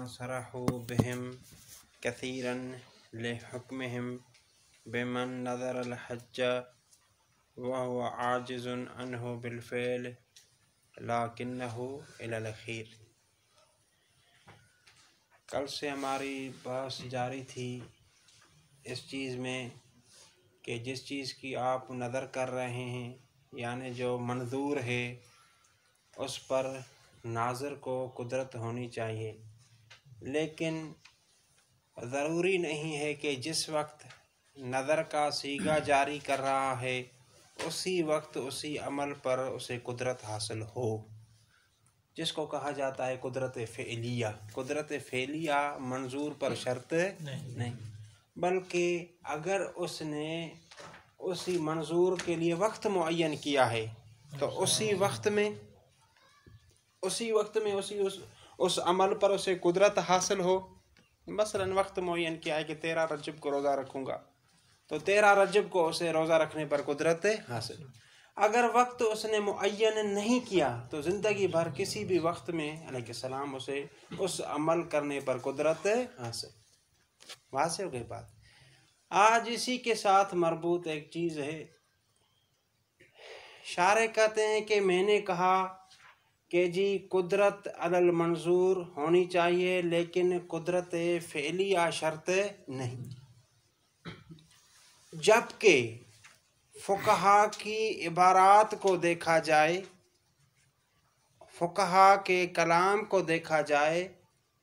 सरहू बिहिम कसीरन लिहुक्मिहिम बिमन नज़र अल हज्ज व हुवा आजिज़ुन अन्हु बिलफ़िल लाकिन्नहु इलल खीर। कल से हमारी बहस जारी थी इस चीज़ में कि जिस चीज़ की आप नज़र कर रहे हैं यानी जो मंजूर है उस पर नाज़र को कुदरत होनी चाहिए, लेकिन ज़रूरी नहीं है कि जिस वक्त नज़र का सीगा जारी कर रहा है उसी वक्त उसी अमल पर उसे कुदरत हासिल हो, जिसको कहा जाता है कुदरत फ़ेलिया। कुदरत फ़ेलिया मंजूर पर शर्त नहीं, बल्कि अगर उसने उसी मंजूर के लिए वक्त मुअय्यन किया है तो उसी वक्त में उस अमल पर उसे कुदरत हासिल हो। मसलन वक्त मुअय्यन किया है कि 13 रजब को रोज़ा रखूँगा, तो 13 रजब को उसे रोज़ा रखने पर कुदरत हासिल। अगर वक्त उसने मुअय्यन नहीं किया तो ज़िंदगी भर किसी भी वक्त में अलैहिस्सलाम उसे उस अमल करने पर कुदरत हासिल। वाज़ेह हो गई बात। आज इसी के साथ मरबूत एक चीज़ है। शारे कहते हैं कि मैंने कहा कि जी कुदरत अलल मंजूर होनी चाहिए, लेकिन कुदरत फ़ेलिया शर्त नहीं, जबकि फ़ुक़हा की इबारात को देखा जाए, फ़ुक़हा के कलाम को देखा जाए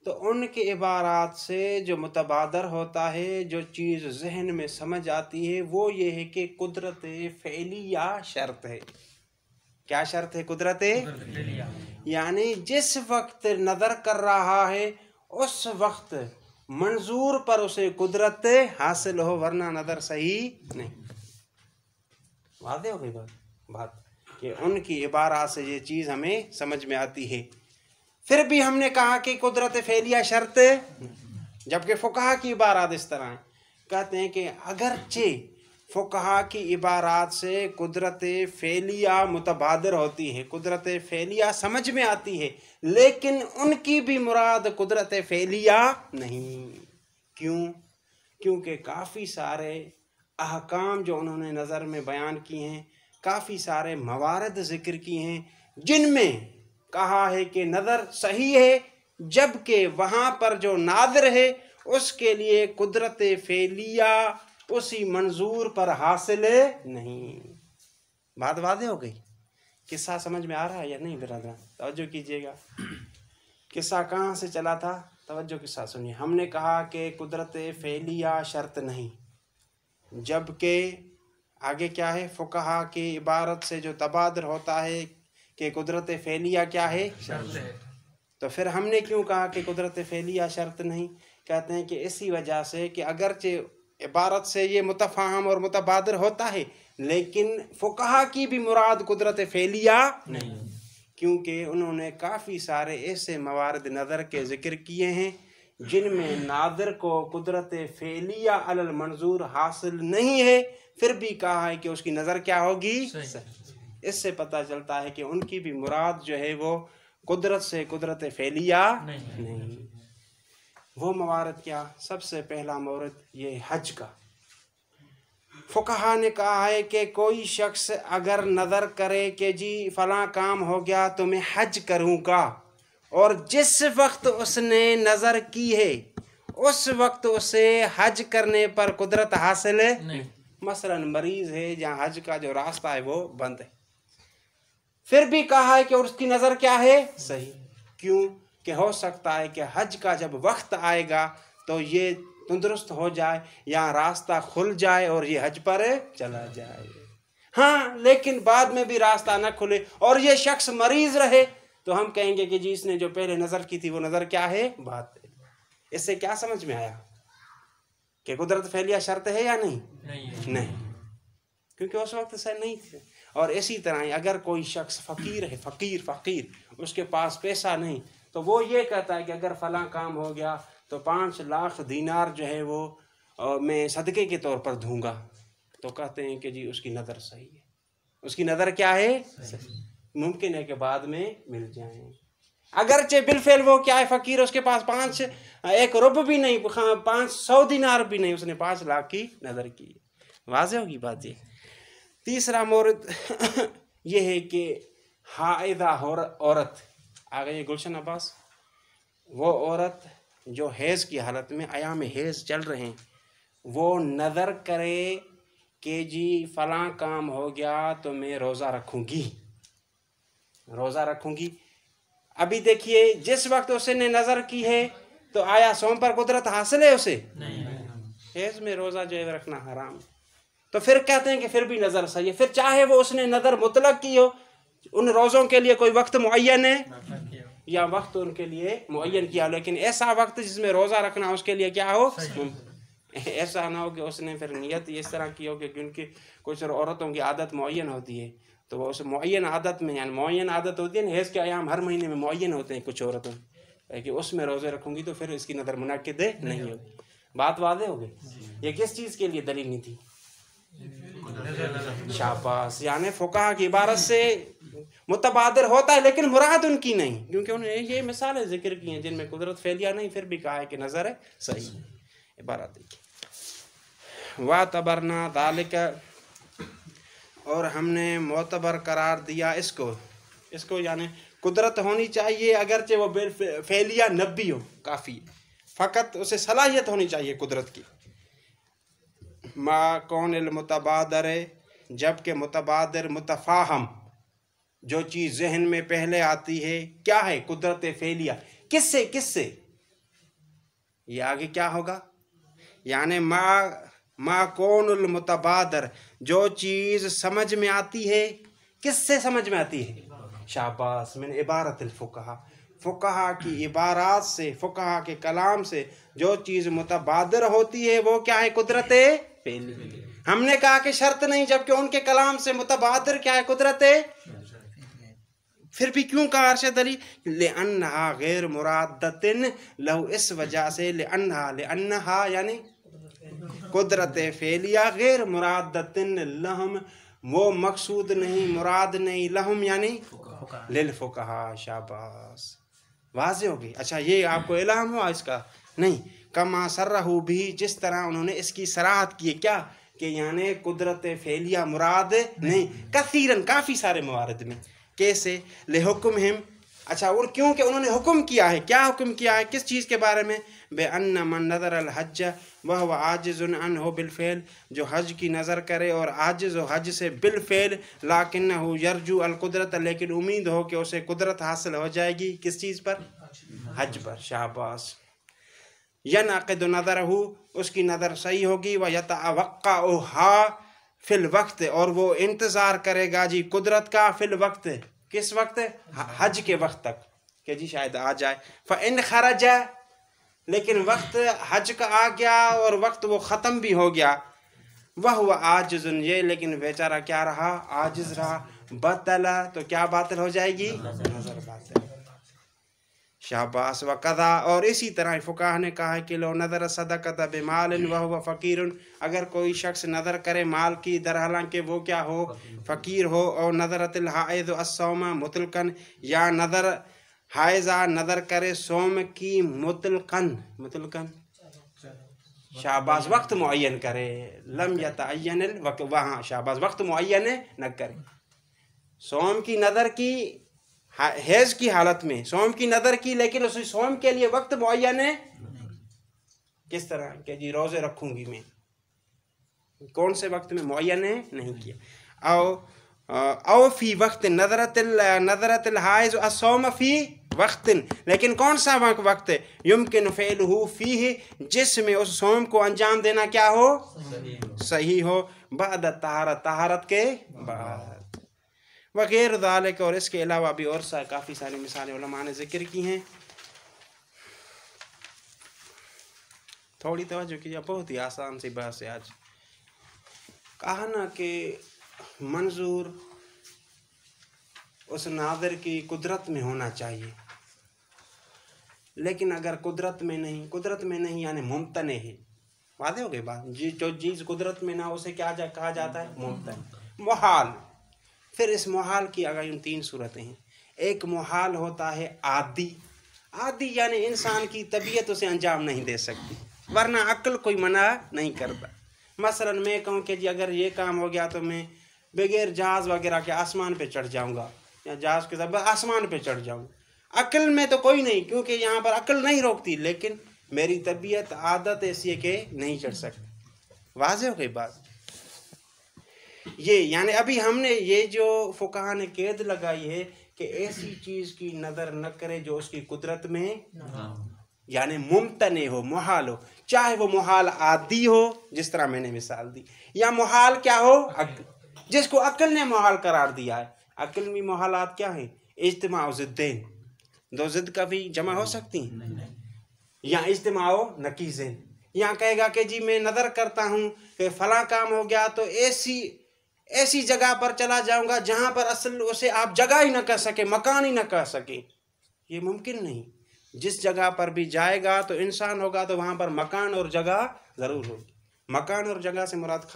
तो उनके इबारात से जो मुतबादर होता है, जो चीज़ जहन में समझ आती है वो ये है कि कुदरत फ़ेलिया शर्त है। क्या शर्त है? कुदरत फ़ेलिया, यानी जिस वक्त नज़र कर रहा है उस वक्त मंजूर पर उसे कुदरत हासिल हो, वरना नज़र सही नहीं। वाज़ेह हो गई बात कि उनकी इबारत से ये चीज़ हमें समझ में आती है। फिर भी हमने कहा कि कुदरत फ़ेलिया शर्त, जबकि फ़ुक़हा की इबारत इस तरह है। कहते हैं कि अगरचे फ़ुक़हा की इबारत से कुदरत फ़ेलिया मुतबादर होती है, कुदरत फ़ेलिया समझ में आती है, लेकिन उनकी भी मुराद कुदरत फ़ेलिया नहीं। क्यों? क्योंकि काफ़ी सारे अहकाम जो उन्होंने नज़र में बयान किए हैं, काफ़ी सारे मवारद ज़िक्र किए हैं जिनमें कहा है कि नज़र सही है, जबकि वहाँ पर जो नाज़िर है उसके लिए कुदरत फ़ेलिया उसी मंजूर पर हासिल नहीं। बात वाज़ेह हो गई। किस्सा समझ में आ रहा है या नहीं बिरादर? तवज्जो कीजिएगा। किस्सा कहाँ से चला था? तवज्जो किस्सा सुनिए। हमने कहा कि कुदरत फ़ेलिया शर्त नहीं, जबकि आगे क्या है? फ़ुक़हा की इबारत से जो तबादर होता है कि कुदरत फ़ेलिया क्या है? शर्त है। तो फिर हमने क्यों कहा कि कुदरत फ़ेलिया शर्त नहीं? कहते हैं कि इसी वजह से कि अगरचे इबारत से ये मुतफ़ाहम और मुतबादर होता है, लेकिन फ़ुक़हा की भी मुराद कुदरत फ़ेलिया नहीं, क्योंकि उन्होंने काफ़ी सारे ऐसे मवारद नज़र के ज़िक्र किए हैं जिनमें नाज़िर को कुदरत फ़ेलिया अलल मंजूर हासिल नहीं है, फिर भी कहा है कि उसकी नज़र क्या होगी? इससे पता चलता है कि उनकी भी मुराद जो है वो कुदरत से कुदरत फ़ेलिया नहीं। वो मवारद क्या? सबसे पहला मवारद ये हज का। फ़ुक़हा ने कहा है कि कोई शख्स अगर नज़र करे कि जी फ़लाँ काम हो गया तो मैं हज करूँगा, और जिस वक्त उसने नज़र की है उस वक्त उसे हज करने पर कुदरत हासिल नहीं। मसलन मरीज़ है जहाँ हज का जो रास्ता है वो बंद है, फिर भी कहा है कि उसकी नज़र क्या है? सही। क्यों? कि हो सकता है कि हज का जब वक्त आएगा तो ये तंदुरुस्त हो जाए या रास्ता खुल जाए और ये हज पर चला जाए। हाँ, लेकिन बाद में भी रास्ता न खुले और ये शख्स मरीज रहे तो हम कहेंगे कि जी इसने जो पहले नज़र की थी वो नज़र क्या है? बातिल। इससे क्या समझ में आया कि कुदरत फ़ेलिया शर्त है या नहीं? नहीं, क्योंकि उस वक्त से नहीं थे। और इसी तरह अगर कोई शख्स फ़कीर है, फ़कीर उसके पास पैसा नहीं, तो वो ये कहता है कि अगर फ़लाँ काम हो गया तो 5 लाख दीनार जो है वो मैं सदक़े के तौर पर दूंगा, तो कहते हैं कि जी उसकी नज़र सही है। उसकी नज़र क्या है? सही। मुमकिन है कि बाद में मिल जाए। अगरचे बिलफेल वो क्या है फ़कीर, उसके पास 1 रुपये भी नहीं, 500 दिनार भी नहीं, उसने 5 लाख की नज़र की। वाज़ेह होगी बात ये। तीसरा मोरद ये है कि हाइदा औरत आ गई गुलशन अब्बास, वो औरत जो हैज़ की हालत में अयाम हैज़ चल रहे हैं, वो नज़र करे कि जी फ़लाँ काम हो गया तो मैं रोज़ा रखूँगी। अभी देखिए जिस वक्त उसने नज़र की है तो आया सोम पर कुदरत हासिल है उसे? नहीं। हैज़ में रोज़ा जो है रखना हराम। तो फिर कहते हैं कि फिर भी नज़र सही है। फिर चाहे वो उसने नज़र मुतलक की हो, उन रोज़ों के लिए कोई वक्त मुअय्यन है या वक्त उनके लिए मुअय्यन किया, लेकिन ऐसा वक्त जिसमें रोज़ा रखना उसके लिए क्या हो, ऐसा ना हो कि उसने फिर नियत इस तरह की हो कि क्योंकि कुछ औरतों की आदत मुअय्यन होती है, तो वो उस मुअय्यन आदत में, यानी मुअय्यन आदत होती है ना, हैज़ के अयाम हर महीने में मुअय्यन होते हैं कुछ औरतों कि उसमें रोज़े रखूँगी तो फिर इसकी नज़र मुनक्किद नहीं होगी। बात वाज़ेह हो गई। ये किस चीज़ के लिए दलील नहीं थी? शाबाश। यानी फुकाहा की इबारत से मुतबादर होता है लेकिन मुराद उनकी नहीं, क्योंकि उन्होंने ये मिसालें जिक्र की हैं जिनमें कुदरत फैलिया नहीं, फिर भी कहा है कि नज़र है सही। इबारत देखिए, वा तबरना दालिका, और हमने मोतबर करार दिया इसको यानी कुदरत होनी चाहिए, अगरचे वो फैलिया नबी हो काफ़ी, फ़कत उसे सलाहियत होनी चाहिए कुदरत की। मा कौन मुतबादर, जबकि मुतबादर मुतफ़ाहम, जो चीज़ जहन में पहले आती है क्या है, कुदरत फैलिया, किससे ये आगे क्या होगा, यानी मा कौन मुतबादर, जो चीज़ समझ में आती है, किससे समझ में आती है? शाबाश। मिन इबारत फ़ुक़हा, फ़ुक़हा की इबारात से, फ़ुक़हा के कलाम से जो चीज़ मुतबादर होती है वो क्या है, कुदरत फैली। हमने कहा कि शर्त नहीं, जबकि उनके कलाम से मुतबादर क्या है, कुदरत। फिर भी क्यों कहा अरशद अली, लिअन्नहा गैर मुरादतिन लहू, इस वजह से, लिअन्नहा यानी कुदरत फैलिया गैर मुरादतिन लहम, वो मकसूद नहीं, मुराद नहीं, लहम यानी लिल फुक़हा। शाबाश, वाज़ेह होगी। अच्छा, ये आपको इल्हाम हुआ इसका? नहीं। कमा सरहू भी, जिस तरह उन्होंने इसकी सराहत की, क्या कि यानी कुदरत फैलिया मुराद नहीं, कसीरन काफ़ी सारे मवारद में। कैसे? ले हुक्म हिम, अच्छा, और क्योंकि उन्होंने हुक्म किया है, क्या हुक्म किया है, किस चीज़ के बारे में? बेअन्न मन नज़र अल हज वह आजिज़ुन अन्हु बिलफ़ेल, जो हज की नज़र करे और आजिज़ हो हज से बिलफ़ेल, लाकिन्नहु यरजू अल कुदरत, लेकिन उम्मीद हो कि उसे कुदरत हासिल हो जाएगी, किस चीज़ पर? हज पर। शाबाश। यनअक़िद नज़रहु, उसकी नज़र सही होगी, व यतवक़्क़अहा फिल वक्त, और वो इंतज़ार करेगा जी कुदरत का, फिल वक्त, किस वक्त? हज के वक्त तक, कि जी शायद आ जाए। फ़इन खरज, लेकिन वक्त हज का आ गया और वक्त वो ख़त्म भी हो गया, वह आजिज़ुन, ये लेकिन बेचारा क्या रहा, आजिज़ रहा, बतला, तो क्या बातिल हो जाएगी, नज़र बातिल। शाबाश। व कदा, और इसी तरह फ़ुक़हा ने कहा कि लो नज़र सदक़त बिमालिन व हुव फ़कीरुन, अगर कोई शख्स नज़र करे माल की, दर हालांकि वो क्या हो, फ़कीर हो, और नज़रतिल हाइज़ अस्सौम मुतलकन, या नज़र हाइज़ा नज़र करे सोम की मुतलकन, शाबाश, वक्त मुअय्यन करे, लम यतअय्यनिल वक्त, वहाँ शाबाश, वक्त मुअय्यन न करे, सोम की नज़र की, हैज़ की हालत में सोम की नज़र की, लेकिन उस सोम के लिए वक्त मुअय्यन है, किस तरह के जी रोज़े रखूँगी मैं, कौन से वक्त में मुअय्यन है, नहीं किया। औ फी वक्त नज़रतिल हाइज़ अस्सौम फी वक्तिन, लेकिन कौन सा वक्त है, युमकिन फ़ेलहु फ़ीही, जिसमें उस सोम को अंजाम देना क्या हो, सही हो, बाद तहारत के बाद, वगैर ज़ालिक, और इसके अलावा भी और काफ़ी सारी मिसालें उलमा ने ज़िक्र की हैं। थोड़ी तवज्जो कीजिए, बहुत ही आसान सी बात है। आज कहा ना कि मंजूर उस नाज़िर की कुदरत में होना चाहिए, लेकिन अगर कुदरत में नहीं यानी मुमतन है, वादे हो गई बात, जो चीज़ कुदरत में ना उसे क्या कहा जाता है, मुमतन, मुहाल। फिर इस मुहाल की अगर इन 3 सूरतें हैं, एक मुहाल होता है आदि। आदि यानी इंसान की तबीयत उसे अंजाम नहीं दे सकती, वरना अक्ल कोई मना नहीं करता। मसलन मैं कहूँ कि जी अगर ये काम हो गया तो मैं बगैर जहाज़ वगैरह के आसमान पे चढ़ जाऊँगा, या जहाज़ के साथ आसमान पे चढ़ जाऊँगा। अक्ल में तो कोई नहीं, क्योंकि यहाँ पर अक्ल नहीं रोकती, लेकिन मेरी तबीयत आदत ऐसी है कि नहीं चढ़ सकती। वाज़ेह हो गई बात। ये यानी अभी हमने ये जो फुकाहा ने कैद लगाई है कि ऐसी चीज़ की नज़र न करे जो उसकी कुदरत में यानी मुमतने हो, मुहाल हो, चाहे वो मुहाल आदि हो जिस तरह मैंने मिसाल दी, या मुहाल क्या हो अक्ल, जिसको अक्ल ने मुहाल करार दिया है। अक्ल में मुहालात क्या है? इज्तिमा ज़िद्दैन, दो ज़िद का भी जमा हो सकती हैं, या इज्तिमा नकीज़ैन। यहाँ कहेगा कि जी मैं नज़र करता हूँ कि फला काम हो गया तो ऐसी जगह पर चला जाऊँगा जहाँ पर असल उसे आप जगह ही न कर सके, मकान ही न कर सके। ये मुमकिन नहीं। जिस जगह पर भी जाएगा तो इंसान होगा तो वहाँ पर मकान और जगह ज़रूर होगी। मकान और जगह से मुराद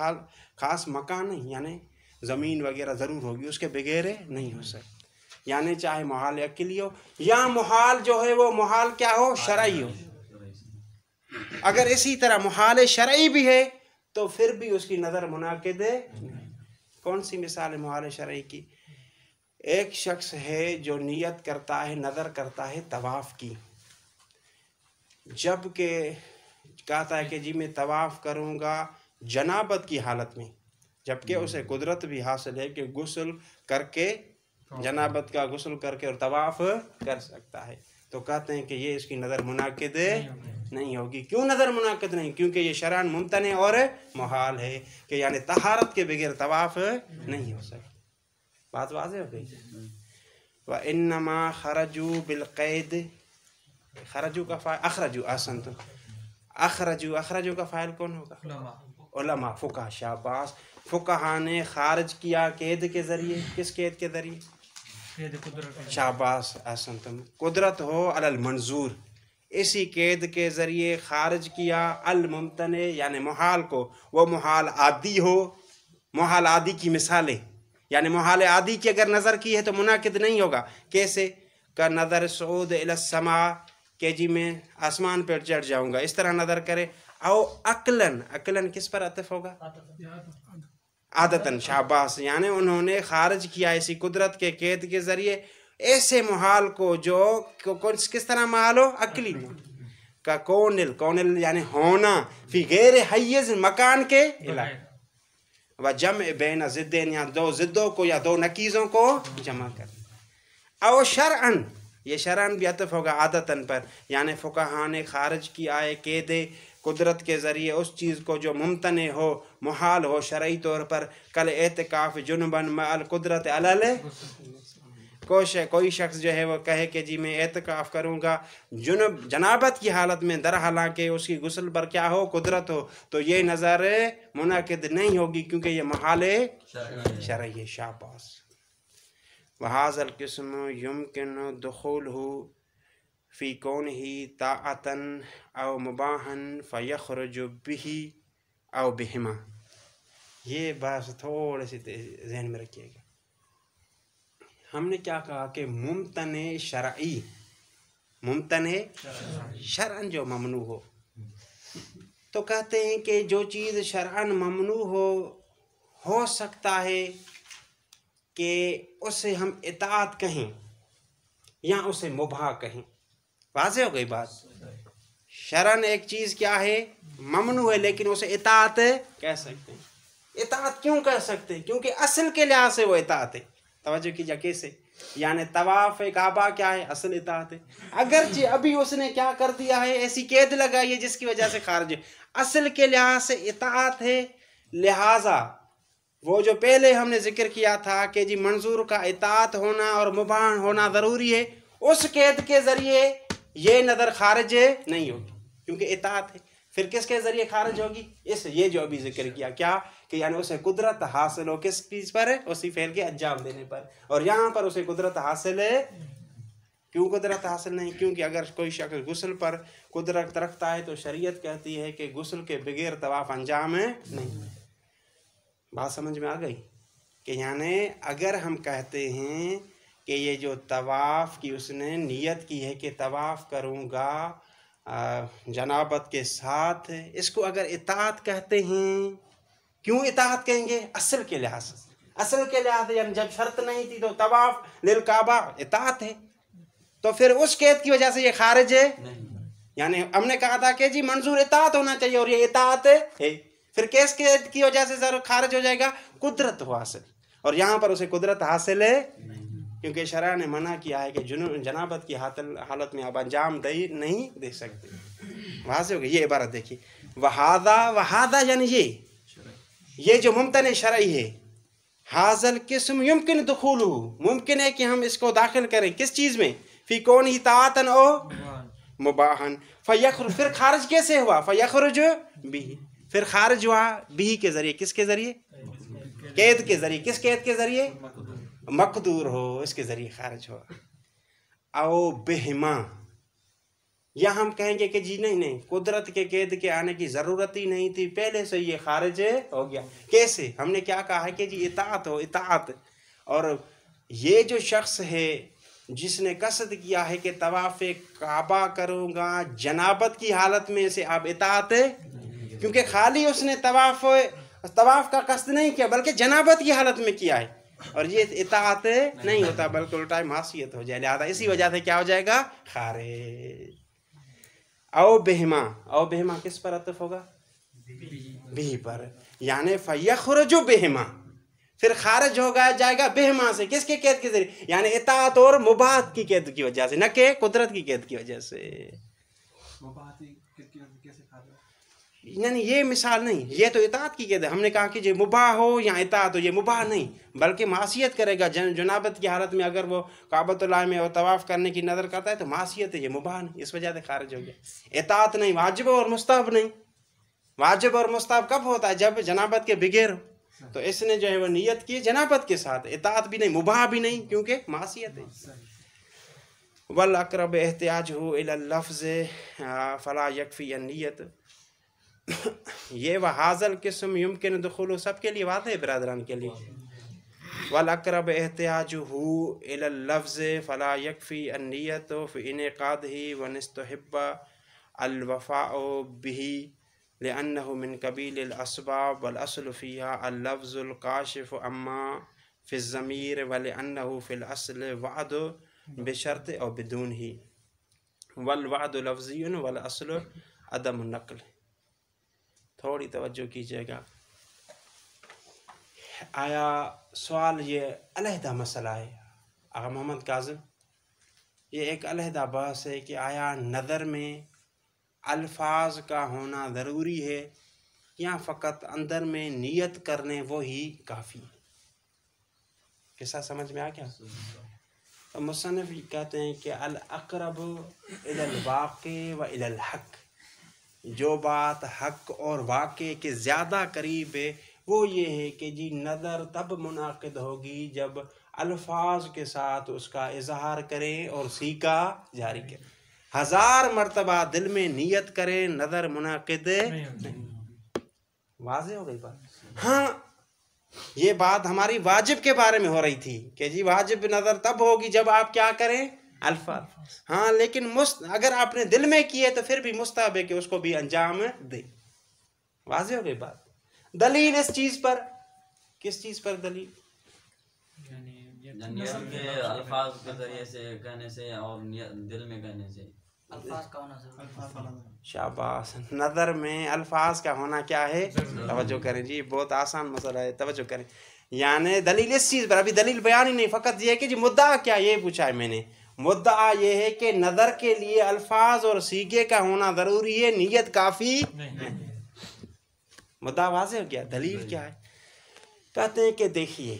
खास मकान नहीं, यानी ज़मीन वगैरह ज़रूर होगी, उसके बगैर नहीं हो सकती। यानी चाहे मुहाल अक्ली हो या मुहाल जो है वो मुहाल क्या हो, शरई हो। अगर इसी तरह मुहाल शरई भी है तो फिर भी उसकी नज़र मुनाकिद है। कौन सी मिसाल है मुहाल शरई की? एक शख्स है जो नियत करता है, नज़र करता है तवाफ़ की, जबकि कहता है कि जी मैं तवाफ़ करूँगा जनाबत की हालत में, जबकि उसे कुदरत भी हासिल है कि गुस्ल करके, जनाबत का गुस्ल करके और तवाफ़ कर सकता है। तो कहते हैं कि ये इसकी नज़र मुनाकिद नहीं होगी। क्यों नज़र मुनाकिद नहीं? क्योंकि ये शरअन मुमतने और मुहाल है कि यानी तहारत के बगैर तवाफ़ नहीं हो सकता। बात वाज़ेह हो गई। व इन्नमा खरजू बिलक़ैद, खरजू का फ़ाइल अखरजू, आसन तो अखरजू का फ़ाइल कौन होगा? उलमा, फ़ुक़हा। शाबाश। फ़ुक़हा ने खारिज किया कैद के ज़रिए। किस कैद के ज़रिए? शाबाश, आसन तुम। कुदरत हो अलल मंजूर, इसी कैद के ज़रिए खारिज किया अल मुमतने यानी मुहाल को। वो मुहाल आदि हो, मुहाल आदि की मिसालें, यानी मुहाल आदि की अगर नज़र की है तो मुनाकिद नहीं होगा। कैसे? का नज़र सऊद इलस्समा, के जी मैं आसमान पर चढ़ जाऊँगा, इस तरह नज़र करे। आओ अक्लन, अक्लन किस पर अतफ होगा? आदतन। शाबाश। यानी उन्होंने खारिज किया इसी कुदरत के कैद के ज़रिए ऐसे मुहाल को जो किस तरह मुहाल हो, अक्ली का। कौनिल, कौनिल यानी होना, फी गैर हय्यज़ मकान के इलाके, व जम बैन ज़िद्दैन या दो ज़िद्दों को या दो नकीज़ों को जमा कर। और शरअन, ये शरअन भी अतफ होगा आदतन पर, यानी फ़ुक़हा ने खारिज किया है कैद कुदरत के ज़रिए उस चीज़ को जो मुमतने हो, मुहाल हो शरई तौर पर। कल एतकाफ़ जुनबन मअल कुदरत अलल, कोई शख्स जो है वो कहे कि जी मैं एतकाफ़ करूँगा जनाबत की हालत में, दर हालांकि उसकी गुस्ल पर क्या हो, कुदरत हो, तो ये नज़र मुनाकिद नहीं होगी क्योंकि ये मुहाल शरई। शाबाश। वहाज़ल किस्म युमकिनु दुख़ूलहु फ़ी कौनिही ताअतन औ मुबाहन फ़यख़रुजु बिही औ बिहिमा। ये बात थोड़ी सी ज़हन में रखिएगा। हमने क्या कहा कि मुमतने शरई, मुमतने शरअन जो ममनू तो कहते हैं कि जो चीज़ शरअन ममनू हो सकता है कि उसे हम इताअत कहें या उसे मुबाह कहें। वाज़ेह हो गई बात। शरअन एक चीज़ क्या है, ममनू है, लेकिन उसे इताअत कह सकते हैं। इताअत क्यों कह सकते हैं? क्योंकि असल के लिहाज से वो इताअत है। तवज्जो कीजिए कैसे, यानी तवाफ़ काबा क्या है, असल इताअत है। अगरचे अभी उसने क्या कर दिया है, ऐसी कैद लगाई है जिसकी वजह से खारिज है, असल के लिहाज से इताअत है। लिहाजा वो जो पहले हमने जिक्र किया था कि जी मंजूर का इताअत होना और मुबाह होना ज़रूरी है, उस कैद के ज़रिए ये नज़र खारिज नहीं होगी क्योंकि इताअत है। फिर किसके ज़रिए खारिज होगी? इस ये जो अभी जिक्र किया, क्या कि यानी उसे कुदरत हासिल हो किस चीज़ पर, उसी फ़ेल के अंजाम देने पर। और यहाँ पर उसे कुदरत हासिल है। क्यों कुदरत हासिल नहीं? क्योंकि अगर कोई शख्स गुस्ल पर कुदरत रखता है तो शरीयत कहती है कि गुस्ल के बगैर तवाफ़ अंजाम नहीं। बात समझ में आ गई? कि यानी अगर हम कहते हैं कि ये जो तवाफ़ की उसने नियत की है कि तवाफ़ करूँगा जनाबत के साथ, इसको अगर इताअत कहते हैं। क्यों इताअत कहेंगे? असल के लिहाज से, असल के लिहाज से यानी जब शर्त नहीं थी तो तवाफ़ लिल काबा इताअत है, तो फिर उस कैद की वजह से ये खारिज है। यानी हमने कहा था कि जी मंजूर इताअत होना चाहिए और ये इताअत है, फिर किस कैद की वजह से सर खारिज हो जाएगा? कुदरत हो हासिल, और यहाँ पर उसे कुदरत हासिल है क्योंकि शरअ ने मना किया है कि जनाबत की हालत में आप अंजाम नहीं दे सकते। वहाँ से हो गई ये इबारत। देखिए वहादा यानी ये जो मुमतन शरई है, हाजल किस्म युमकिन दुखूलहु, मुमकिन है कि हम इसको दाखिल करें किस चीज़ में? फी कौन ही तातन ओ मुबाहन फयखरुज, फिर खारिज कैसे हुआ? फयखरुज बिही, फिर खारिज हुआ बिही के जरिए। किसके जरिए? कैद के जरिए। किस कैद के जरिए? मकदूर हो, इसके जरिए खारिज हुआ। आओ बेहमा, या हम कहेंगे कि जी नहीं, कुदरत के कैद के आने की ज़रूरत ही नहीं थी, पहले से ये खारिज हो गया। कैसे? हमने क्या कहा है कि जी इताअत हो, इताअत। और ये जो शख्स है जिसने कसद किया है कि तवाफ़ काबा करूँगा जनाबत की हालत में, से आप इताअत, क्योंकि खाली उसने तवाफ़ का कसद नहीं किया बल्कि जनाबत की हालत में किया है, और ये इताअत नहीं होता बल्कि उल्टा मासियत हो जाए। लिहाजा इसी वजह से क्या हो जाएगा? खारिज। औ बेहमा किस पर अतफ होगा? बिही पर, यानी फयखरुजु बेहमा, फिर खारिज हो गया जाएगा बेहमा से। किसके कैद के जरिए? यानी इताअत और मुबाहत की कैद की वजह से, न कि कुदरत की कैद की वजह से। नहीं, ये मिसाल नहीं, ये तो इताअत की कैद है। हमने कहा कि जो मुबाह हो या इताअत हो, ये मुबाह नहीं बल्कि मासियत करेगा। जनाबत की हालत में अगर वो काबतुल्लाह में और तवाफ़ करने की नज़र करता है तो मासियत है, ये मुबाह नहीं, इस वजह से खारिज हो गया। इताअत नहीं, वाजिब और मुस्तहब नहीं। वाजिब और मुस्तहब कब होता है? जब जनाबत के बगैर हो। तो इसने जो है वो नियत की जनाबत के साथ, इताअत भी नहीं, मुबाह भी नहीं, क्योंकि मासियत है। वल अक़रब एहतियाजुहु इलल लफ्ज़ फला यकफ़ी अन्नियत, ये वहाज़ल किस्म युमकिन दुखुलु सबके लिए वाज़ेह है, बिरादरान के लिए। वल अक़रब एहतियाजुहु इलल लफ्ज़ फला यकफ़ी अन्नियत फ़ी इनक़ादिही व निस्तहिब्ब अल वफ़ाउ बिही लिअन्नहु मिन क़बीलिल अस्बाब वल अस्लु फ़ीहा अल लफ्ज़ुल काशिफ़ु अम्मा फ़िज़ ज़मीर व लिअन्नहु फ़िल अस्ल वअद बिशर्त औ बिदूनही वल वअद लफ्ज़ियुन वल अस्लु अदम नक़ल। थोड़ी तवज्जो कीजिएगा। आया सवाल ये अलहदा मसला है आगा मोहम्मद काज़िम, ये एक अलहदा बहस है कि आया नज़र में अल्फाज का होना ज़रूरी है या फ़कत अंदर में नियत करने वो ही काफ़ी? किस्सा समझ में आ गया? तो मुसन्निफ़ कहते हैं कि अल अक़रब इलल वाक़ि व इलल हक़, जो बात हक़ और वाक़े के ज़्यादा करीब है वो ये है कि जी नज़र तब मुनाक़िद होगी जब अल्फाज के साथ उसका इजहार करें और सीका जारी करें। 1000 मरतबा दिल में नियत करें, नज़र मुनाक़िद नहीं। वाज़ेह हो गई बात? हाँ, ये बात हमारी वाजिब के बारे में हो रही थी कि जी वाजिब नज़र तब होगी जब आप क्या करें? अल्फाज। हाँ, लेकिन अगर आपने दिल में किए तो फिर भी मुस्तहब है कि उसको भी अंजाम दे। वाज़ेह हो गई बात? दलील इस चीज़ पर, किस चीज़ पर दलील? अल्फाज के जरिए से कहने से और दिल में कहने से अल्फाज का होना। शाबाश, नज़र में अल्फाज का होना क्या है? तवज्जो करें जी, बहुत आसान मसला है, तवज्जो करें। यानी दलील इस चीज़ पर, अभी दलील बयान ही नहीं, फ़कत ये है कि जी मुद्दा क्या, ये पूछा है मैंने। मुद्दा ये है कि नज़र के लिए अल्फाज और सीगे का होना ज़रूरी है, नियत काफ़ी नहीं। मुद्दा वाज़ेह हो गया। दलील क्या है? कहते हैं कि देखिए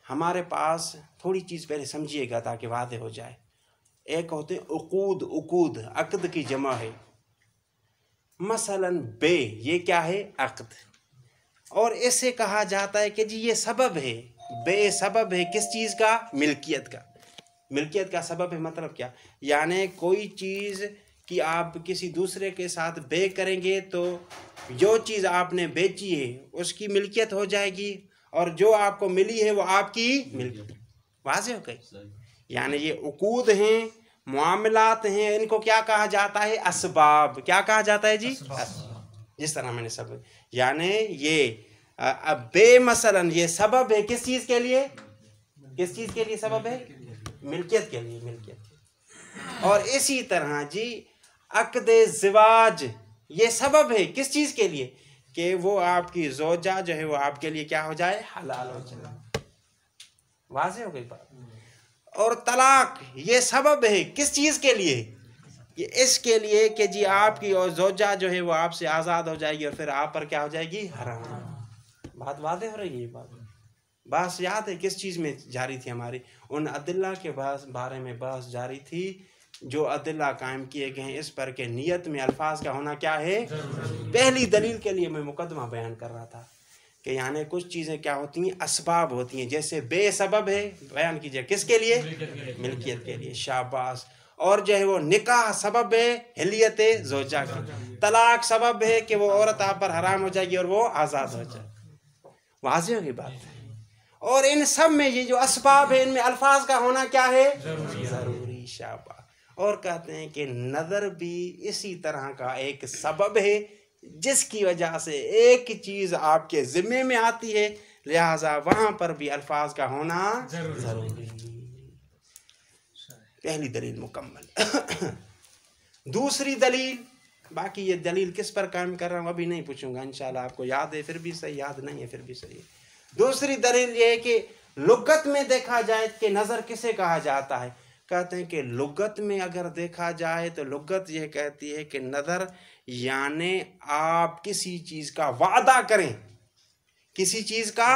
हमारे पास थोड़ी चीज़ पहले समझिएगा ताकि वाज़ेह हो जाए। एक होते हैं उकूद, अक़द की जमा है। मसलन बे, ये क्या है? अक़द। और इससे कहा जाता है कि जी ये सबब है, बे सबब है किस चीज़ का? मिल्कियत का। मिल्कियत का सबब है मतलब क्या? यानी कोई चीज़ कि आप किसी दूसरे के साथ बे करेंगे तो जो चीज़ आपने बेची है उसकी मिल्कियत हो जाएगी और जो आपको मिली है वो आपकी मिल्कियत। वाज़ेह हो गई? यानी ये उकूद हैं, मामलात हैं, इनको क्या कहा जाता है? असबाब। क्या कहा जाता है जी? जिस तरह मैंने सब, यानी ये बेमसलन ये सबब है किस चीज़ के लिए? किस चीज़ के लिए सबब है? मिल्कियत के लिए, मिल्कियत। और इसी तरह जी अक़्द ज़िवाज ये सबब है किस चीज़ के लिए? कि वो आपकी ज़ौजा जो है वो आपके लिए क्या हो जाए? हलाल हो जाए। वाज़ेह हो गई बात। और तलाक ये सबब है किस चीज़ के लिए? ये इसके लिए कि जी आपकी और ज़ौजा जो है वो आपसे आज़ाद हो जाएगी और फिर आप पर क्या हो जाएगी? हराम। बात वाज़ेह हो रही है। बात याद है किस चीज़ में जारी थी हमारी? उन अदिल्ला के बारे में बहस जारी थी जो अदिल्ला कायम किए गए हैं इस पर के नियत में अल्फाज का होना क्या है? पहली दलील के लिए मैं मुकदमा बयान कर रहा था कि यानी कुछ चीज़ें क्या होती हैं? असबाब होती हैं। जैसे बेसबब है, बयान कीजिए किसके लिए? मिल्कियत के लिए। शाबाश। और जो है वो निकाह सबब है हिलियत ज़ौजा की। तलाक सबब है कि वो औरत आप पर हराम हो जाएगी और वो आज़ाद हो जाए। वाज़ेह होगी बात। और इन सब में ये जो असबाब है इनमें अल्फाज का होना क्या है? ज़रूरी। शाबाश। और कहते हैं कि नज़र भी इसी तरह का एक सबब है जिसकी वजह से एक चीज़ आपके ज़िम्मे में आती है, लिहाजा वहाँ पर भी अल्फाज का होना ज़रूरी। पहली दलील मुकम्मल। दूसरी दलील, बाकी ये दलील किस पर कायम कर रहा हूँ अभी नहीं पूछूंगा, इंशाल्लाह आपको याद है फिर भी सही, याद नहीं है फिर भी सही। दूसरी दलील ये है कि लुगत में देखा जाए कि नज़र किसे कहा जाता है? कहते हैं कि लुगत में अगर देखा जाए तो लुगत यह कहती है कि नज़र यानी आप किसी चीज़ का वादा करें, किसी चीज़ का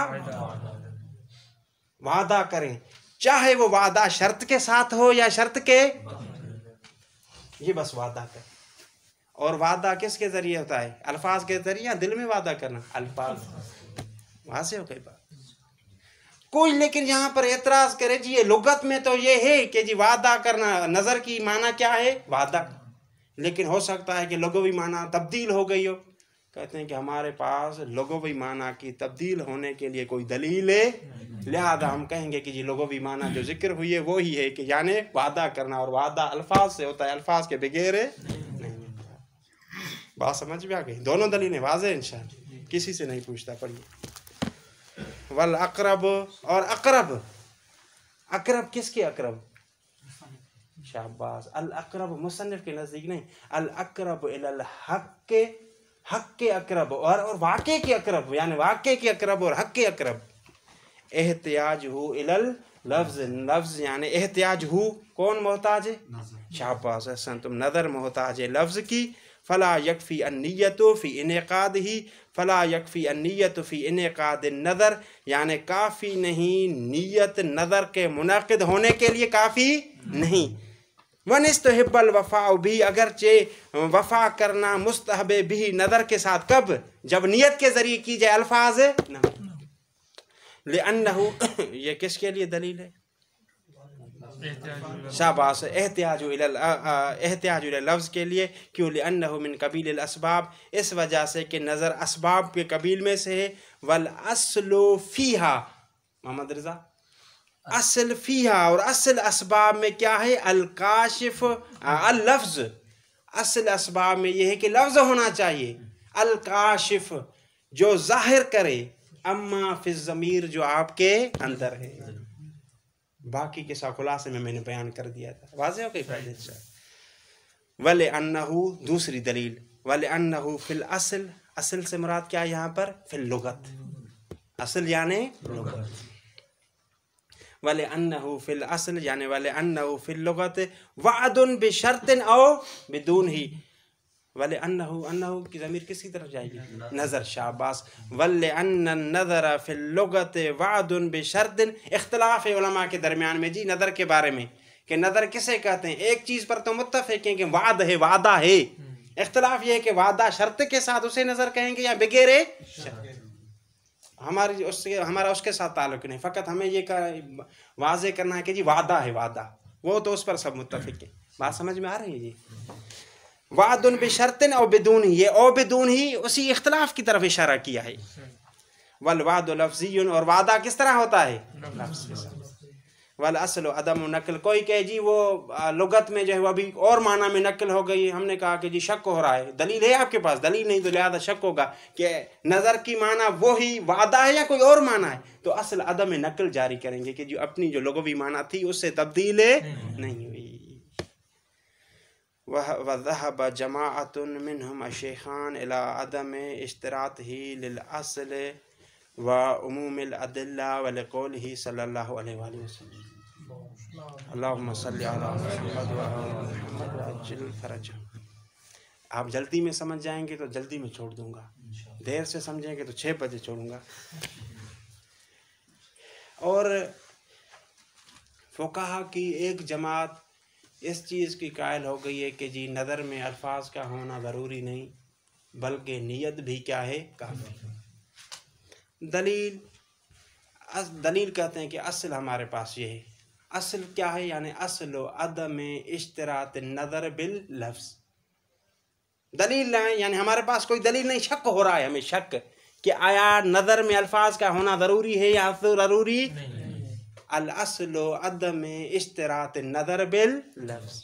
वादा करें, चाहे वो वादा शर्त के साथ हो या शर्त के, ये बस वादा करें। और वादा किसके ज़रिए होता है? अल्फाज के ज़रिए या दिल में वादा करना? अल्फाज। वहाँ से हो गई बात। कोई लेकिन यहाँ पर एतराज़ करे जी ये लुगत में तो ये है कि जी वादा करना, नज़र की माना क्या है? वादा। लेकिन हो सकता है कि लुगवी माना तब्दील हो गई हो। कहते हैं कि हमारे पास लुगवी माना की तब्दील होने के लिए कोई दलील है, लिहाजा हम कहेंगे कि जी लुगवी माना जो जिक्र हुई है वो ही है कि यानी वादा करना, और वादा अल्फाज से होता है, अल्फाज के बगैर नहीं। बात समझ में आ गई? दोनों दलीलें वाज़ेह इंशाअल्लाह, किसी से नहीं पूछता। पढ़िए। वल अक़रब, और अक़रब, अक़रब किसके अक़रब? शाबाश। अल अक़रब मुसन्निफ के नज़दीक नहीं, अल अक़रब इलल हक़, हक़ के अक़रब और वाक़े के अक़रब, यानी वाक़े के अक़रब और हक़ के अक़रब। एहतियाज हु इलल लफ्ज़, लफ्ज़ यानी एहतियाज हु कौन मोहताज है? शाबाश हसन, तुम नज़र मोहताज है लफ्ज़ की। फला यकफ़ी अन्नियतु फ़ी इनेक़ाद ही, फला यकफ़ी अन्नियतु फ़ी इनेक़ाद नज़र, यानी काफ़ी नहीं नीयत नज़र के मुनक़िद होने के लिए काफ़ी नहीं। वनिस्तहिब्बल वफ़ा भी, अगरचे वफ़ा करना मुस्तहब भी नज़र के साथ, कब? जब नियत के ज़रिए की जाए। अल्फाज लिअन्नहु, ये किसके लिए दलील है? शाबाश। एहतियाज इलल लफ्ज़ के लिए। क्यों? लिअन्नहु मिन कबील असबाब, इस वजह से कि नज़र असबाब के कबील में से है। वल अस्लु फ़ीहा, मोहम्मद रज़ा, असल फ़ीहा, और असल असबाब में क्या है? अल काशिफ अल लफ्ज़। असल असबाब में यह है कि लफ्ज़ होना चाहिए, अल काशिफ जो ज़ाहिर करे, अम्मा फ़िज़ ज़मीर जो आपके अंदर है। बाकी के खुलासे में मैंने बयान कर दिया था। वाज़ेह हो गई फायदे से। वले अन्नहु, दूसरी दलील, वले अन्नहु फ़िल असल, असल से मुराद क्या है यहाँ पर? फ़िल लुगत, असल यानी लुगत। वले अन्नहु फ़िल असल यानी वले अन्नहु फ़िल लुगत वअदुन बिशर्तिन औ बिदून ही। वले अन्नहु, अन्नहु की ज़मीर किसकी तरफ जाएगी? नज़र। शाबाश। वले अन्न नज़र फ़िल लुगत वअदुन बिशर्तिन, इख्तिलाफ है उलमा के दरमियान में जी नज़र के बारे में कि नज़र किसे कहते हैं। एक चीज़ पर तो मुत्तफ़िक़ हैं कि वाद है, वादा है। इख्तिलाफ ये है कि वादा शर्त के साथ उसे नज़र कहेंगे या बगैर शर्त। हमारा उसके साथ ताल्लुक़ नहीं, फ़कत हमें ये वाज़ेह करना है कि जी वादा है, वादा, वो तो उस पर सब मुत्तफ़िक़ है। बात समझ में आ रही है जी? वादुन बिशर्तिन औ बिदून ही, ये औ बिदून ही उसी इख्तिलाफ की तरफ इशारा किया है। वल वादु लफ्ज़ियुन, और वादा किस तरह होता है? लफ्ज़ के साथ। वल असल अदम नकल। कोई कहे जी वो लुगत में जो है वो अभी और माना में नकल हो गई। हमने कहा कि जी शक हो रहा है, दलील है आपके पास? दलील नहीं तो लिहाजा शक होगा कि नज़र की माना वो ही वादा है या कोई और माना है। तो असल अदम नकल जारी करेंगे कि जो अपनी जो लुगवी माना थी उससे तब्दील नहीं हुई। वज़हब जमाअतुन मिनहुम अशेखान इला अदम इश्तिरातिही लिल असल व उमूमिल अदिल्ला व लिक़ौलिही सल्लल्लाहु अलैहि वसल्लम अल्लाहुम्मा सल्लि अला मुहम्मद व आलि मुहम्मद व अज्जिल फरजहम। आप जल्दी में समझ जाएंगे तो जल्दी में छोड़ दूंगा, देर से समझेंगे तो 6 बजे छोड़ूंगा। और फुक़हा की एक जमात इस चीज़ की कायल हो गई है कि जी नज़र में अल्फाज का होना ज़रूरी नहीं बल्कि नीयत भी क्या है काफ़ी। दलील कहते हैं कि असल हमारे पास ये है। असल क्या है? यानी असल अदम इश्तिरात नज़र बिल लफ्ज़। दलील लाएं, यानी हमारे पास कोई दलील नहीं, शक हो रहा है हमें, शक कि आया नज़र में अल्फाज का होना ज़रूरी है या ज़रूरी नहीं। अल अस्ल अदम इश्तिरात नज़र बिल लफ्ज़,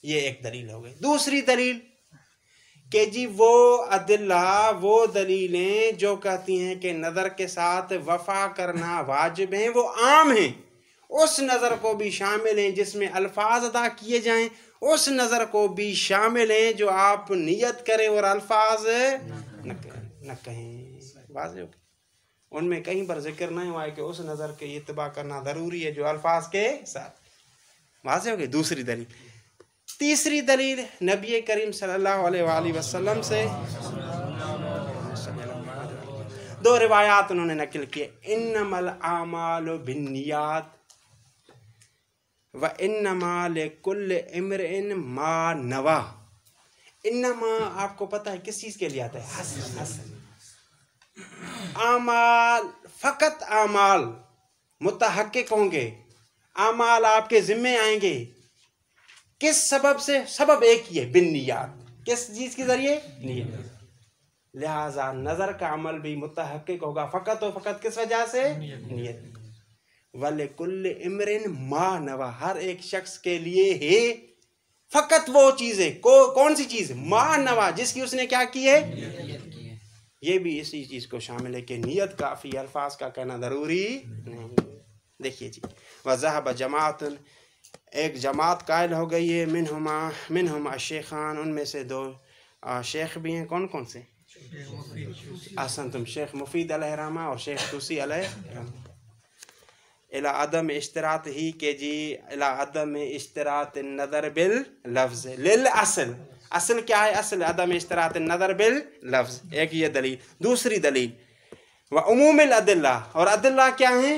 ये एक दलील हो गई। दूसरी दलील कि जी वो अदिल्ला, वो दलीलें जो कहती हैं कि नज़र के साथ वफा करना वाजिब है, वो आम हैं। उस नज़र को भी शामिल हैं जिसमें अल्फाज अदा किए जाएं, उस नज़र को भी शामिल हैं जो आप नियत करें और अल्फाज न कहें। वाज़ेह, उनमें कहीं पर जिक्र नहीं हुआ है कि उस नज़र के इत्तिबा करना ज़रूरी है जो अल्फाज के साथ। वाज़ेह हो गई दूसरी दलील। तीसरी दलील नबी करीम सल्लल्लाहु अलैहि वसल्लम से 2 रिवायात उन्होंने नकल किए। इन्नमल आमालु बिन्नियात व इन्नमा लिकुल्लि इम्रिइन मा नवा। इन्नमा आपको पता है किस चीज़ के लिए आता है? हसन। आमाल, फ़कत आमाल मुतहक्किक होंगे, आमाल आपके ज़िम्मे आएंगे। किस सबब से? सबब एक ही है, बिन्नियात। किस चीज़ के ज़रिए? नियत। लिहाजा नज़र का अमल भी मुतहक्किक होगा फ़कत और फ़कत किस वजह से? नियत। वलिकुल्लि इम्रिन मा नवा, हर एक शख्स के लिए है फ़कत वो चीज़ें कौन सी चीज़? मा नवा, जिसकी उसने क्या की है? ये भी इसी चीज़ को शामिल है कि नियत काफ़ी, अल्फाज का कहना ज़रूरी नहीं। देखिए जी, वज़हब जमाअतुन, एक जमात कायल हो गई है, मिनहुमा शेखान, उनमें से 2 शेख भी हैं। कौन कौन से? आसन तुम, शेख मुफीद अलैहिर्रहमा और शेख तुसी अलैहिर्रहमा। इला अदम इश्तिरात ही के जी इला अदम इश्तिरात नज़र बिल लफ्ज़ लिल असल। असल क्या है? असल अदम इश्तिरात नज़र बिल लफ्ज़, एक ये दलील। दूसरी दलील व उमूमिल अदिल्ला, और अदिल्ला क्या है?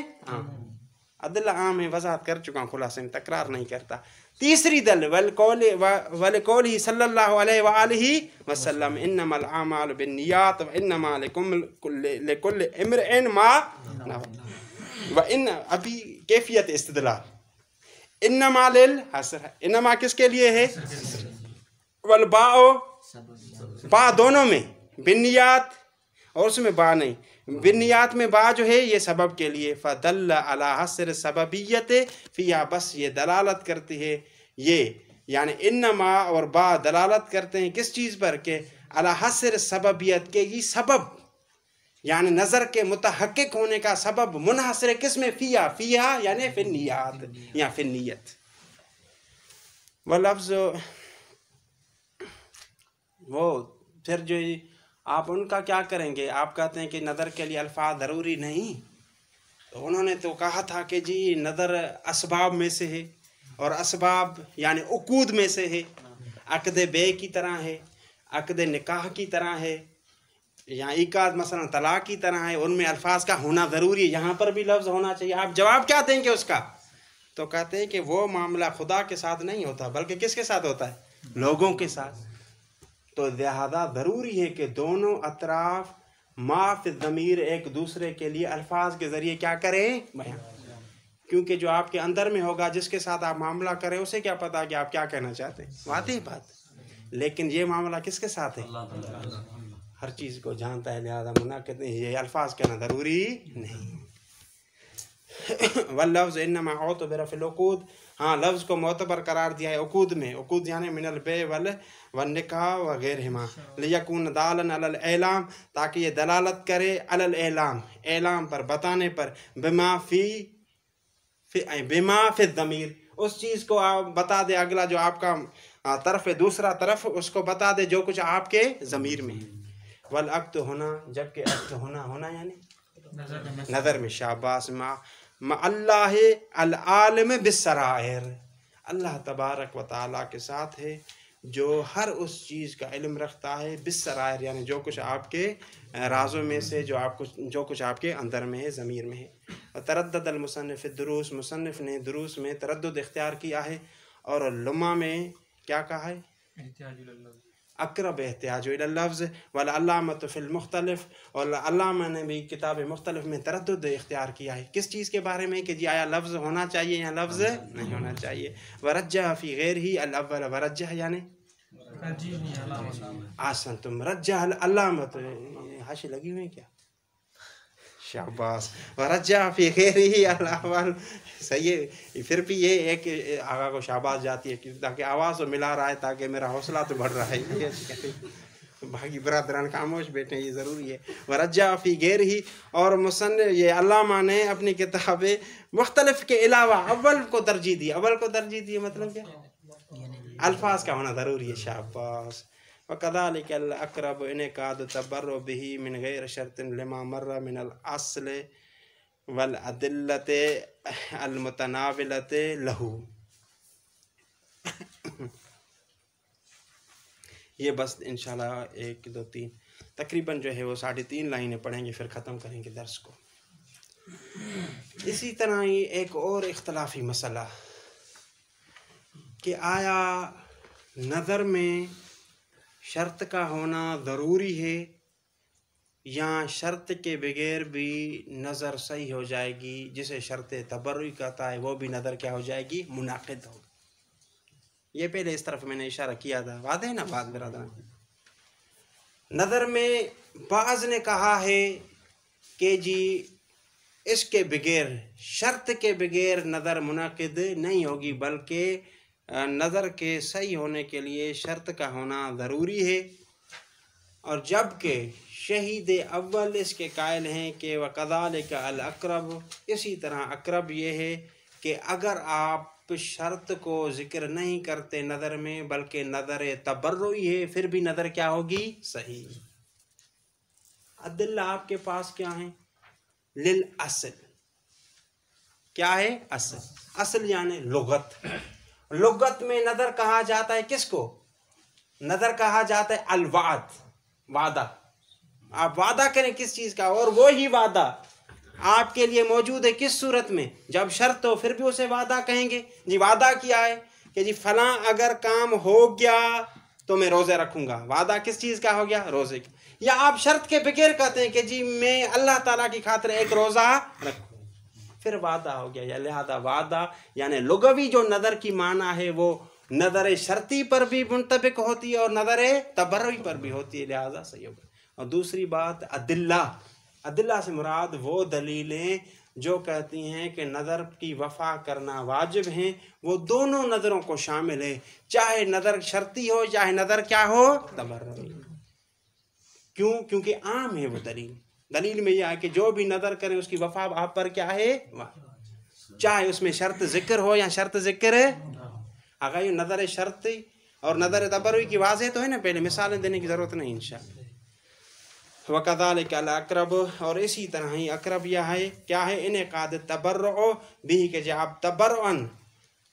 अदिल्ला आम है, वज़ाहत कर चुका हूँ खुलासे में, तकरार नहीं करता। तीसरी दलील वलिक़ौलिही सल्लल्लाहु अलैहि व आलिहि वसल्लम इन्नमल आमालु बिन्नियात व इन्नमा लिकुल्लि इम्रिइन मा नवा। व इन, अभी कैफियत इस्तिदलाल। इन्नमा लिल हसर, इन्नमा किसके लिए है? वल बाओ, बा दोनों में, बिन्नियात और उसमें बा नहीं, बिन्नियात में बा जो है ये सबब के लिए। फ़दल्ल अला हस्र सबबियत फ़िया, बस ये दलालत करती है ये, यानी इन्नमा और बा दलालत करते हैं किस चीज़ पर? के अला हस्र सबबियत के, ये सबब यानी नज़र के मुतहक्किक होने का सबब मुनहसर किस में? फ़िया यानी फ़िन्नियात या फ़िन्नियत। वह लफ्ज़ वो फिर जो आप उनका क्या करेंगे? आप कहते हैं कि नज़र के लिए अल्फाज ज़रूरी नहीं, तो उन्होंने तो कहा था कि जी नज़र असबाब में से है, और असबाब यानी उकूद में से है। अक़द बे की तरह है, अक़द निकाह की तरह है, या इकाद मसलन तलाक की तरह है, उनमें अल्फाज का होना ज़रूरी है। यहाँ पर भी लफ्ज़ होना चाहिए। आप जवाब क्या देंगे उसका? तो कहते हैं कि वो मामला खुदा के साथ नहीं होता बल्कि किसके साथ होता है? लोगों के साथ। तो लिहाजा ज़रूरी है कि दोनों अतराफ माफ़ ज़मीर एक दूसरे के लिए अल्फाज के ज़रिए क्या करें? बयान। क्योंकि जो आपके अंदर में होगा, जिसके साथ आप मामला करें, उसे क्या पता कि आप क्या कहना चाहते हैं? वादी बात। लेकिन ये मामला किसके साथ है? हर चीज़ को जानता है, लिहाजा मुना कहते हैं ये अल्फाज कहना ज़रूरी नहीं। वल लफ्ज़ इन्नमा उतबिरा फिल उक़ूद, हाँ लफ्ज़ को मोतबर करार दिया है उक़ूद में, उक़ूद यानी मिनल बे वल वन निकाह वगैरहिमा, लियकून दालन अलल एलाम, ताकि ये दलालत करे अलल एलाम, एलाम पर, बताने पर, बिमा फी ज़मीर, उस चीज़ को आप बता दे अगला जो आपका तरफ है, दूसरा तरफ उसको बता दे जो कुछ आपके ज़मीर में है। वल अक्त होना, जबकि अक्त होना यानी नज़र में, शाबाश, मा अल्लाह अल आलिम बिस्सराइर, अल्लाह तबारक व तआला के साथ है जो हर उस चीज़ का इल्म रखता है, बिस्सराइर यानी जो कुछ आपके राज़ों में से, जो कुछ आपके अंदर में है, ज़मीर में है। और तरद्दद अल मुसन्निफ़ दुरूस, मुसन्निफ़ ने दुरूस में तरद्दुद इख्तियार किया है, और लुमा में क्या कहा है, अक़रब एहतियाज इलल लफ्ज़, वल अल्लामत फ़िल मुख्तलिफ़, और अल्लामा ने भी किताब मुख्तलिफ़ में तरद्दुद इख्तियार किया है किस चीज़ के बारे में कि जी आया लफ्ज़ होना चाहिए या लफ्ज़ नहीं होना चाहिए। वरज्जह फ़ी गैरिही अल अव्वल, वरज्जह यानी आसन, तुम रज्जह अल अल्लामत, हाशी लगी हुई क्या, शाबाश, वरज्जह फ़ी गैरिही अल अव्वल, सही है। फिर भी ये एक आगा को शाबाश जाती है ताकि आवाज़ तो मिला रहा है, ताकि मेरा हौसला तो बढ़ रहा है, बाकी बरादरान खामोश बैठे, ये ज़रूरी है। वरज्जा फ़ी गैरिही, और मुसन्निफ़ ये अल्लामा ने अपनी किताब मुख्तलिफ़ के अलावा अव्वल को तरजीह दी, अव्वल को तरजीह दी मतलब क्या, अल्फाज का होना ज़रूरी है, शाबाश। वकज़ालिक अल अक़रब इनकाद तबर्रु बिही मिन गैर शर्तिन लिमा मर्रा मिन अल अस्ल वल अदिल्लते अल मुतनाविलते लहू। ये बस इंशाल्लाह 1 2 3 तकरीबन जो है वो 3.5 लाइनें पढ़ेंगे, फिर ख़त्म करेंगे दर्स को। इसी तरह ही एक और इख्तलाफी मसला कि आया नज़र में शर्त का होना ज़रूरी है या शर्त के बगैर भी नज़र सही हो जाएगी, जिसे शर्त तबर्रुई कहता है वो भी नज़र क्या हो जाएगी, मुनाक़िद होगी। ये पहले इस तरफ मैंने इशारा किया था, वादे ना बात बरादर। नज़र में बाज़ ने कहा है कि जी इसके बगैर, शर्त के बगैर नज़र मुनाक़िद नहीं होगी, बल्कि नज़र के सही होने के लिए शर्त का होना ज़रूरी है। और जबकि शहीद अव्वल इसके कायल हैं कि वकज़ालिक अल अक़रब, इसी तरह अक़रब ये है कि अगर आप शर्त को ज़िक्र नहीं करते नज़र में, बल्कि नज़र तबर्रुई है, फिर भी नज़र क्या होगी, सही। अदिल्ला आपके पास क्या है, लिल असल, क्या है, असल, असल यानी लुगत, लुगत में नज़र कहा जाता है किसको, नज़र कहा जाता है अल वाद, वादा, आप वादा करें किस चीज़ का, और वो ही वादा आपके लिए मौजूद है किस सूरत में, जब शर्त हो फिर भी उसे वादा कहेंगे। जी वादा किया है कि जी फलां अगर काम हो गया तो मैं रोज़े रखूँगा, वादा किस चीज़ का हो गया, रोज़े का। या आप शर्त के बगैर कहते हैं कि जी मैं अल्लाह ताला की खातिर एक रोज़ा रखूँ, फिर वादा हो गया। या लिहाजा वादा यानी लुगवी जो नज़र की माना है वो नज़र शर्ती पर भी मुंतबिक होती है और नज़र तबर्रुई पर भी होती है, लिहाजा सही होगा। और दूसरी बात अदिल्ला, अदिल्ला से मुराद वो दलीलें जो कहती हैं कि नज़र की वफ़ा करना वाजिब हैं, वो दोनों नज़रों को शामिल है, चाहे नज़र शर्ती हो चाहे नज़र क्या हो, तबर्रुई। क्यों, क्योंकि आम है वो दलील, दलील में यह है कि जो भी नज़र करे उसकी वफ़ा आप पर क्या है, चाहे उसमें शर्त ज़िक्र हो या शर्त ज़िक्र। अगर ये नज़र शर्ती और नज़र तबर्रुई की वाज़ेह तो है ना, पहले मिसालें देने की ज़रूरत नहीं इंशाअल्लाह। वकज़ालिक अल अक़रब, और इसी तरह ही अक़रब यह है क्या है, इनकाद तबर्रुअ बिही, के जो आप तबर्रुअन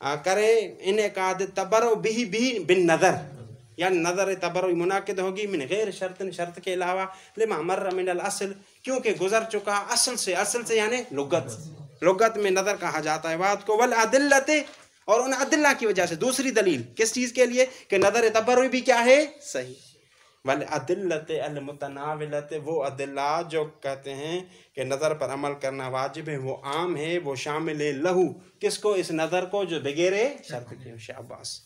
करें, इनकाद तबर्रुअ बिही भी बिन नज़र, या नज़र तबर्रुई मुनाक़िद होगी मिन गैर शर्तन, शर्त के अलावा, लिमा मर्रा मिन अल असल, क्योंकि गुजर चुका असल से, असल से यानी लुगत, लुगत में नज़र कहा जाता है बात को। वल अदिल्लते, और उन अदिल्ला की वजह से दूसरी दलील किस चीज़ के लिए कि नज़र तबर्रुई भी क्या है, सही। वल अदिल्लते अल मुतनाविलते, वो अदिल्ला जो कहते हैं कि नज़र पर अमल करना वाजिब है, वो आम है, वो शामिल है लहू, किसको, इस नज़र को जो बगैर शर्त के। शाबाश।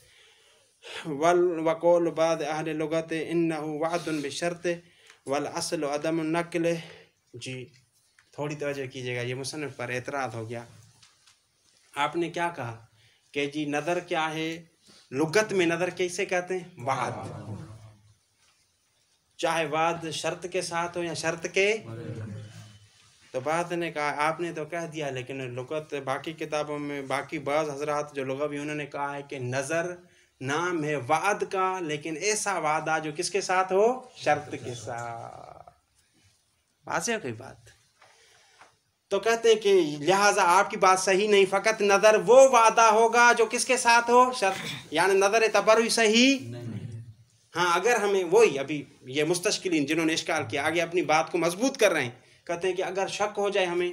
वल वक़ौल बाद अहले लुगत इन्नहु वादुन बिशर्त वल असल अदम नक़ल। जी थोड़ी तवज्जो कीजिएगा, ये मुसन्निफ पर एतराज़ हो गया। आपने क्या कहा कि जी नदर क्या है, लुगत में नदर कैसे कहते हैं, वाद, चाहे वाद शर्त के साथ हो या शर्त के। तो बात ने कहा, आपने तो कह दिया, लेकिन लुगत बाकी किताबों में बाकी बाज़ हजरात जो लुग़वी उन्होंने कहा है कि नज़र नाम है वाद का, लेकिन ऐसा वादा जो किसके साथ हो, शर्त के साथ। वाज़ेह कोई बात। तो कहते हैं कि लिहाजा आपकी बात सही नहीं, फ़कत नज़र वो वादा होगा जो किसके साथ हो, शर्त, यानी नज़र तबर्रुई सही। हाँ, अगर हमें वही अभी ये मुस्तशकिलीन जिन्होंने इश्काल किया आगे अपनी बात को मजबूत कर रहे हैं, कहते हैं कि अगर शक हो जाए हमें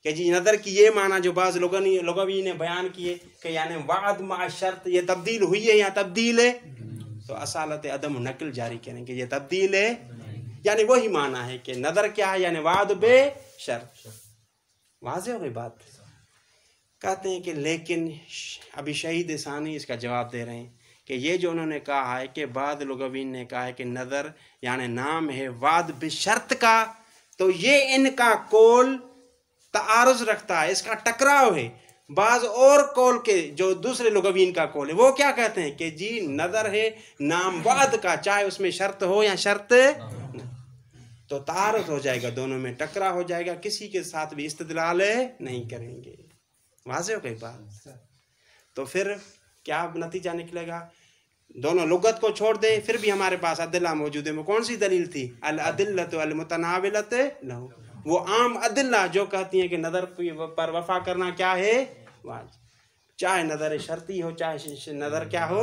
कि जी नदर की ये माना जो बाज़ लुग़वी ने बयान किए कि यानी वाद मा शर्त ये तब्दील हुई है या तब्दील है, तो असालत अदम नकल जारी करेंगे ये तब्दील है, यानी वही माना है कि नदर क्या है, यानी वाद बे शर्त। वाज़ेह हो गई बात। कहते हैं कि लेकिन अभी शहीद सानी इसका जवाब दे रहे हैं कि ये जो उन्होंने कहा है कि बाद लुग़वीन ने कहा है कि नदर यानी नाम है वाद बिशर्त का, तो ये इनका कौल तारुज़ रखता है, इसका टकराव है बाज़ और कौल के जो दूसरे लुग़वीन का कौल है। वो क्या कहते हैं कि जी नदर है नाम वाद का, चाहे उसमें शर्त हो या शर्त न, तो तारुज़ हो जाएगा, दोनों में टकराव हो जाएगा, किसी के साथ भी इस्तिदलाल नहीं करेंगे। वाज़ेह हो गई बात। तो फिर क्या नतीजा निकलेगा, दोनों लुगत को छोड़ दे, फिर भी हमारे पास अदिल्ला मौजूद है। वो कौन सी दलील थी, अल अदिल्लतु अल मुतनाविलत लहू, वो आम अदिल्ला जो कहती हैं कि नदर पर वफा करना क्या है, वाजिब, चाहे नदर शर्ती हो चाहे नदर क्या हो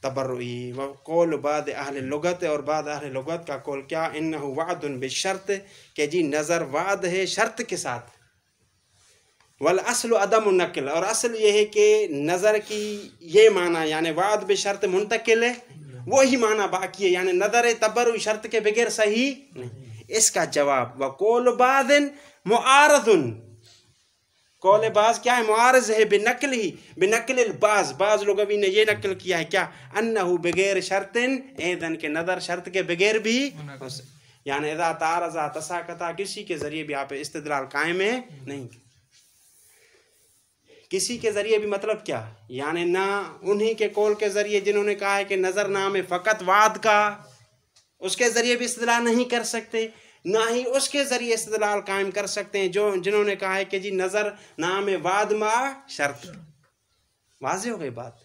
तबर्रुई। व कौल बाद अहले लुगत, और बाद अहले लुगत का कौल क्या, इन्नहु वादुन बिशर्त, कि जी नज़र वाद है शर्त के साथ। वल असल अदम नकल, और असल ये है कि नज़र की ये माना यानी वाद बेशर्त मुंतकिल है, वही माना बाकी है, यानी नज़र तबर्रुई शर्त के बगैर सही नहीं। इसका जवाब व कौल बादिन मुआरजुन, कौल बाज क्या है, मुआरज है बिनकल ही, बिनकल बाज, बाज लुग़वी ने ये नकल किया है क्या, अन्नहु बगैर शर्तिन एदन, के नज़र शर्त के बगैर भी, यानी इज़ा तारज़ा तसाकता, किसी के ज़रिए भी आप इस्तिदलाल कायम नहीं, किसी के ज़रिए भी मतलब क्या, यानी ना उन्हीं के कौल के ज़रिए जिन्होंने कहा है कि नज़र नाम है फ़कत वाद का, उसके ज़रिए भी इस्तिदलाल नहीं कर सकते, ना ही उसके ज़रिए इस्तिदलाल कायम कर सकते हैं जो जिन्होंने कहा है कि जी नज़र नाम है वाद मा शर्त। वाज़ेह हो गई बात।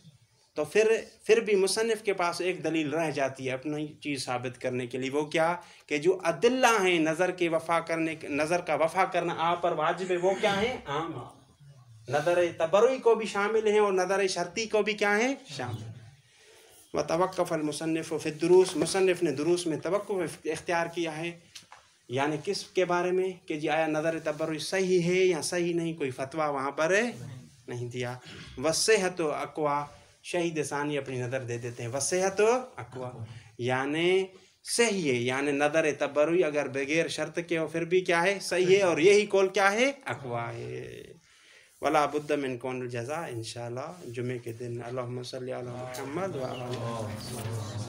तो फिर भी मुसन्निफ़ के पास एक दलील रह जाती है अपनी चीज़ साबित करने के लिए, वो क्या कि जो अदिल्ला हैं नज़र के वफ़ा करने, नज़र का वफ़ा करना आप पर वाजिब है, वो क्या है, आम है, नदर तबर्रुई को भी शामिल हैं और नदर शर्ती को भी क्या है, शामिल। व तवक्कफ़ल मुसन्निफ़ फ़ी दुरूस, मुसन्निफ़ ने दुरूस में तवक्कुफ़ इख्तियार किया है, यानी किस के बारे में कि जी आया नदर तबर्रुई सही है या सही नहीं, कोई फतवा वहाँ पर नहीं दिया। वसेहत अक़वा, शहीद सानी अपनी नज़र दे देते हैं, वसेहत अक़वा यानी सही है, यानी नदर तबर्रुई अगर बगैर शर्त के हो फिर भी क्या है, सही है, और यही कौल क्या है, अक़वा है। वला बुद्द मिन कौनुल जज़ा, इंशाअल्लाह जुमे के दिन। अल्लाहुम्मा सल्ली अला मुहम्मद व आला।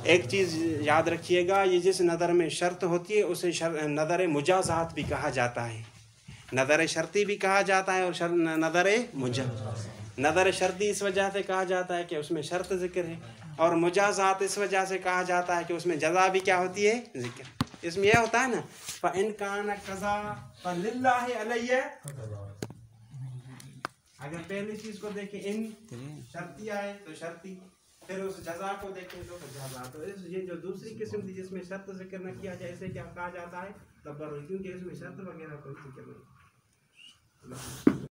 एक चीज़ याद रखिएगा, ये जिस नदर में शर्त होती है उसे नदर मुजाज़ात भी कहा जाता है, नदर शर्ती भी कहा जाता है और नदर मुजाज़। नदर शर्ती इस वजह से कहा जाता है कि उसमें शर्त ज़िक्र है, और मुजाज़ात इस वजह से कहा जाता है कि उसमें जज़ा भी क्या होती है, ज़िक्र। इसमें यह होता है ना, फ़इन कान कज़ा फ़लिल्लाहि अलैहि, अगर पहली चीज को देखें इन शर्ती आए तो शर्ती, फिर उस जजा को देखें तो जजा, तो ये जो दूसरी किस्म थी जिसमें शर्त जिक्र न किया जाए इसे क्या कहा जाता है, तबर्रुई, क्योंकि इसमें शर्त वगैरह कोई जिक्र नहीं।